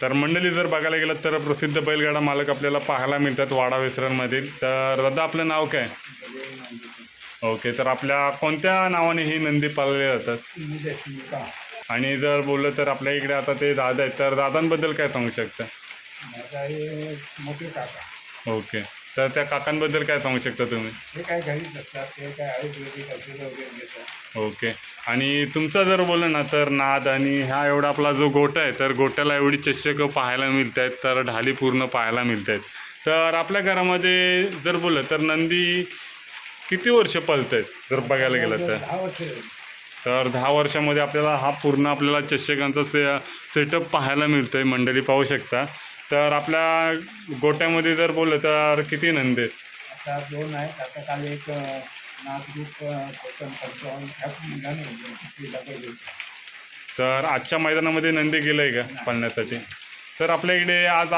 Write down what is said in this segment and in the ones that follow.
तर मंडळी जर बघायला गेलं तर प्रसिद्ध बैलगाडा मालक आपल्याला पाहायला मिळतात वाडा वेसरणमधील. तर दादा आपलं नाव काय? ओके, तर आपल्या कोणत्या नावाने ही नंदी पाळले जातात? आणि जर बोललं तर आपल्या इकडे आता ते दादा आहेत, तर दादांबद्दल काय सांगू शकता? मोठे काका. ओके, तर त्या काकांबद्दल काय सांगू शकता तुम्ही? हे काय घरीच असतात, ते काय आयुर्वेदिक औषधं वगैरे घेतात. ओके, आणि तुमचा जर बोललं ना तर नाद आणि हा एवढा आपला जो गोटा आहे, तर गोट्याला एवढी चषकं पाहायला मिळत आहेत, तर ढाली पूर्ण पाहायला मिळत आहेत. तर आपल्या घरामध्ये जर बोललं तर नंदी किती वर्ष पळत आहेत जर बघायला गेलं तर? 10 वर्ष. तर 10 वर्षामध्ये आपल्याला हा पूर्ण आपल्याला चषकांचा सेटअप पाहायला मिळतो आहे. मंडळी पाहू शकता. तर आपल्या गोट्यामध्ये जर बोललं तर किती नंदी आहेत? आता 2 आहेत. आता काल एक नागरूप कोकण पंचावन्न ह्याच निघाले. तर आजच्या मैदानामध्ये नंदी गेलं आहे का पाळण्यासाठी? तर आपल्या इकडे आज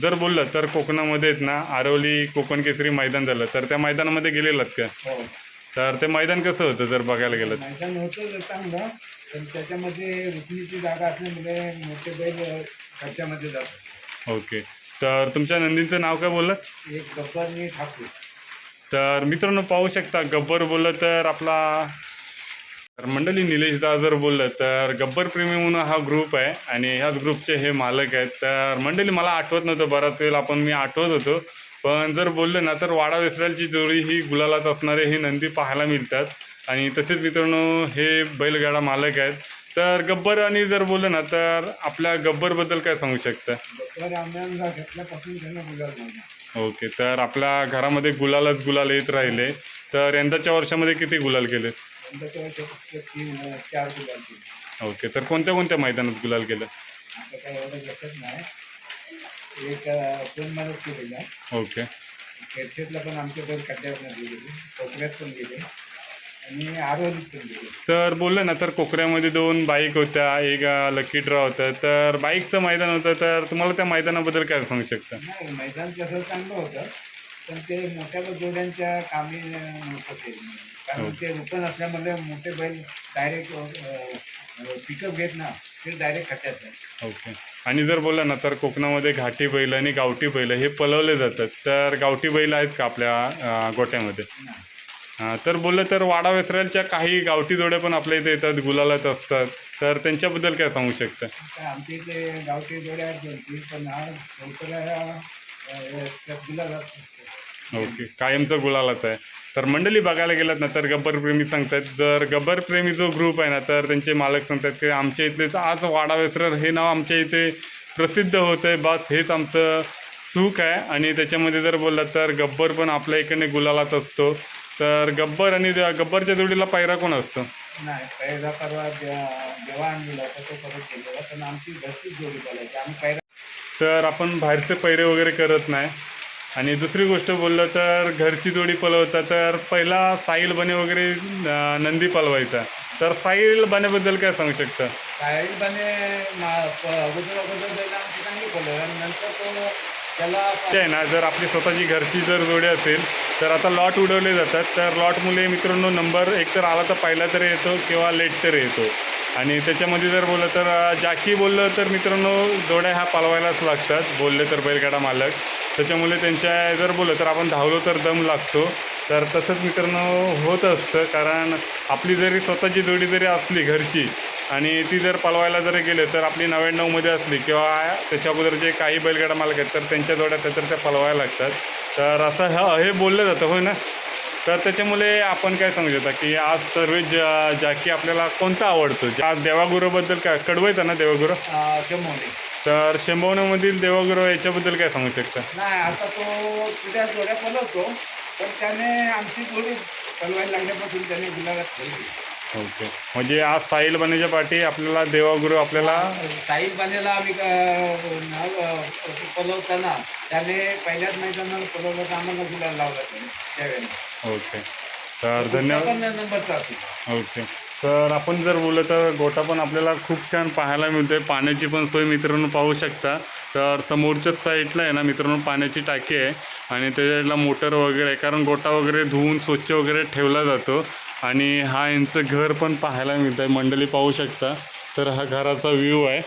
जर बोललं तर कोकणामध्ये आहेत ना, आरवली कोकण केसरी मैदान झालं, तर त्या मैदानामध्ये गेलेलात का? हो, तर ते मैदान कसं होतं जर बघायला गेलं? मैदान होतं चांगलं, पण त्याच्यामध्ये रुक्मिणीची जागा असल्यामुळे मोठे बैल खर्चामध्ये जातात. ओके, तर तुमच्या नंदींचं नाव काय बोललं? एक गब्बरनी ठाकूर. तर मित्रांनो पाहू शकता, गब्बर बोललं तर आपला तर मंडळी निलेशदा जर बोललं तर गब्बर प्रेमी म्हणून हा ग्रुप आहे आणि ह्याच ग्रुपचे हे मालक आहेत. तर मंडळी मला आठवत नव्हतं, बराच वेळ मी आठवत होतो, पण जर बोललं ना तर वाडा वेसरालची जोडी ही गुलालात असणारे हे नंदी पाहायला मिळतात. आणि तसेच मित्रांनो हे बैलगाडा मालक आहेत. तर गब्बर आणि जर बोललं ना तर आपल्या गब्बरबद्दल काय सांगू शकता? गब्बर आंब्याला घेतल्यापासून त्यांना गुलाल झाला. ओके, तर आपल्या घरामध्ये गुलालच गुलाल येत राहिले. तर यंदाच्या वर्षामध्ये किती गुलाल केले? यंदाच्या वर्षी फक्त 3-4 गुलाल केले. ओके, तर कोणत्या कोणत्या मैदानात गुलाल केलं? आता काय एवढं लक्षात नाही. एक 2 महिन्यात केलेला. ओके, खेळखेडला पण आमच्या बैल खड्ड्यावर गेले, कोकऱ्यात पण गेले आणि आरोलीत पण गेले. तर बोललं ना तर कोकऱ्यामध्ये 2 बाईक होत्या, एक लकी ड्रॉ होतं. तर बाईकचं मैदान होतं, तर तुम्हाला त्या मैदानाबद्दल काय सांगू शकता? नाही, मैदान तसं चांगलं होतं, पण ते मोठ्या जोड्यांच्या कामी नव्हतं ते. कारण ते रुपन असल्यामुळे मोठे बैल डायरेक्ट पिकअप घेत ना, ते डायरेक्ट खड्ड्यात आहे. ओके, आणि जर बोललं ना तर कोकणामध्ये घाटी बैल आणि गावठी बैल हे पळवले जातात. तर गावठी बैल आहेत का आपल्या गोट्यामध्ये? तर बोललं तर वाडा वेसरालच्या काही गावठी जोड्या पण आपल्या इथे येतात, गुलालात असतात. तर त्यांच्याबद्दल काय सांगू शकता? आमच्या इथे गावठी जोड्या आहेत 2-3, पण हा गुलाल असतो. ओके, कायमचं गुलालात आहे. तर मंडळी बघायला गेलात ना तर गब्बरप्रेमी सांगतात, जर गब्बरप्रेमी जो ग्रुप आहे ना तर त्यांचे मालक सांगतात की आमच्या इथलेच आज वाडा वेसरल हे नाव आमच्या इथे प्रसिद्ध होतं आहे, बस हेच आमचं सुख आहे. आणि त्याच्यामध्ये जर बोललात तर गब्बर पण आपल्या इकडे गुलालात असतो. तर गब्बर आणि गब्बरच्या जोडीला पायरा कोण असतो? नाही, पहिला परवा जेव्हा आणलेला होता तो परत गेलेला, पण आमची घरचीच जोडी बोलायची आम्ही पहिला. तर आपण बाहेरचे पैरे वगैरे करत नाही. आणि दुसरी गोष्ट बोललं तर घरची जोडी पळवता, तर पहिला साहिल बने वगैरे नंदी पळवायचा. तर साहिल बनेबद्दल काय सांगू शकता? साहिल बने अगोदर बैल आमची चांगली बोलवलं आणि नंतर तो त्याला ते आहे ना, जर आपली स्वतःची घरची जर जोडी असेल तर आता लॉट उडवले जातात. तर लॉटमुळे मित्रांनो नंबर एक तर आला तर पहिला तरी येतो किंवा लेट तरी येतो. आणि त्याच्यामध्ये जर बोललं तर जाकी बोललं तर मित्रांनो जोड्या ह्या पालवायलाच लागतात, बोलले तर बैलगाडा मालक. त्याच्यामुळे त्यांच्या जर बोललं तर आपण धावलो तर दम लागतो. तर तसंच मित्रांनो होत असतं, कारण आपली जरी स्वतःची जोडी जरी असली घरची आणि ती जर पळवायला जरी गेले तर आपली 99मध्ये असली किंवा त्याच्या अगोदर जे काही बैलगाडा मालक आहेत तर त्यांच्या जोड्या तर त्या पळवायला लागतात. तर असं हे बोललं जातं, होय ना? तर त्याच्यामुळे आपण काय सांगू शकता की आज सर्व जाकी आपल्याला कोणता आवडतो? आज देवागुरूबद्दल काय कडवं ना देवागुरू? जमवणे. तर शेंबवण्यामधील देवागुरू याच्याबद्दल काय सांगू शकता? नाही, आता तो तुझ्या जोड्या पलवतो, पण त्याने आमची जोडी पलवायला लागल्यापासून त्याने गुलाबात ठेवली. ओके, म्हणजे आज साहिल बनेच्या पाठी आपल्याला देवागुरू आपल्याला साहिल बनेला आम्ही पलवताना त्याने पहिल्याच मैदानाला पलवलं तर आम्हाला गुलाल लावला त्यावेळेला. ओके, तर धन्यवाद. नंबरचा असतो. ओके, तर आपण जर बोललं तर गोटा पण आपल्याला खूप छान पाहायला मिळतो आहे. पाण्याची पण सोय मित्रांनो पाहू शकता. तर समोरच्याच साईडला आहे ना मित्रांनो पाण्याची टाकी आहे आणि त्याच्याला मोटर वगैरे आहे, कारण गोटा वगैरे धुवून स्वच्छ वगैरे ठेवला जातो. आणि हा यांचं घर पण पाहायला मिळतं आहे, मंडळी पाहू शकता. तर हा घराचा व्ह्यू आहे.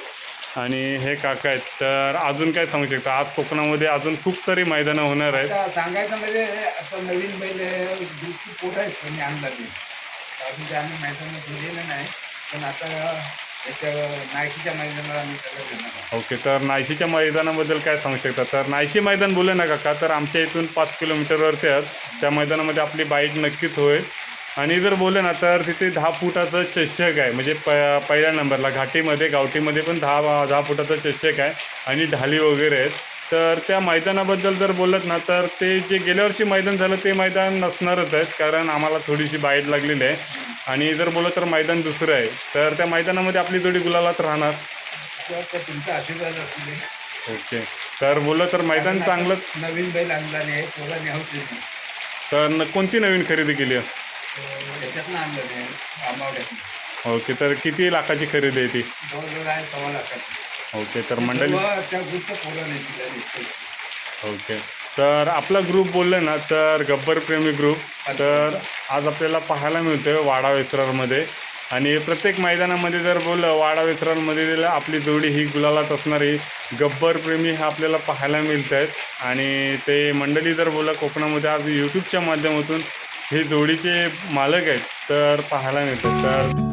आणि हे काका आहेत. तर अजून काय सांगू शकता, आज कोकणामध्ये अजून खूप सारी मैदानं होणार आहेत. आता सांगायचं म्हणजे आता नवीन बैल ग्रुपची पोट आहेत त्यांनी आणला ते अजून ते आम्ही मैदानात दिलेलं नाही, पण आता याच्या नायकीच्या मैदानाला आम्ही त्याला देणार आहोत. ओके, तर नायशीच्या मैदानाबद्दल काय सांगू शकता? तर नायशी मैदान बोलले ना काका, तर आमच्या इथून 5 किलोमीटरवरती आहेत. त्या मैदानामध्ये आपली बाईट नक्कीच होईल. आणि जर बोलले ना तर तिथे 10 फुटाचं चषक आहे, म्हणजे पहिल्या नंबरला घाटीमध्ये गावठीमध्ये पण 10 फुटाचं चषक आहे आणि ढाली वगैरे आहेत. तर त्या मैदानाबद्दल जर बोलत ना तर ते जे गेल्या वर्षी मैदान झालं ते मैदान नसणारच आहेत, कारण आम्हाला थोडीशी बाईट लागलेली आहे. आणि जर बोललं तर मैदान दुसरं आहे, तर त्या मैदानामध्ये आपली जोडी गुलालात राहणार. तर तुमचा आशीर्वाद असू दे. ओके, तर बोललं तर मैदान चांगलं. नवीन बैल आणला नाही थोडा न्यावते तर कोणती नवीन खरेदी केली आहे? त्याच्यातनं आणलं नाही आंबावड्यातनं. ओके, तर किती लाखाची खरेदी आहे ती? जवळजवळ आहे 1.25 लाखाची. ओके, तर मंडळी. त्या ग्रुपचं पोरं नाही तिला दिसतं. ओके, तर आपला ग्रुप बोलले ना तर गब्बरप्रेमी ग्रुप. तर आज आपल्याला पाहायला मिळतं वाडा वेसरामध्ये. आणि प्रत्येक मैदानामध्ये जर बोललं वाडा वेसरामध्ये आपली जोडी ही गुलालात असणारी गब्बरप्रेमी हा आपल्याला पाहायला मिळत आहेत. आणि ते मंडळी जर बोललं कोकणामध्ये आज यूट्यूबच्या माध्यमातून हे जोडीचे मालक आहेत तर पाहायला मिळतात. तर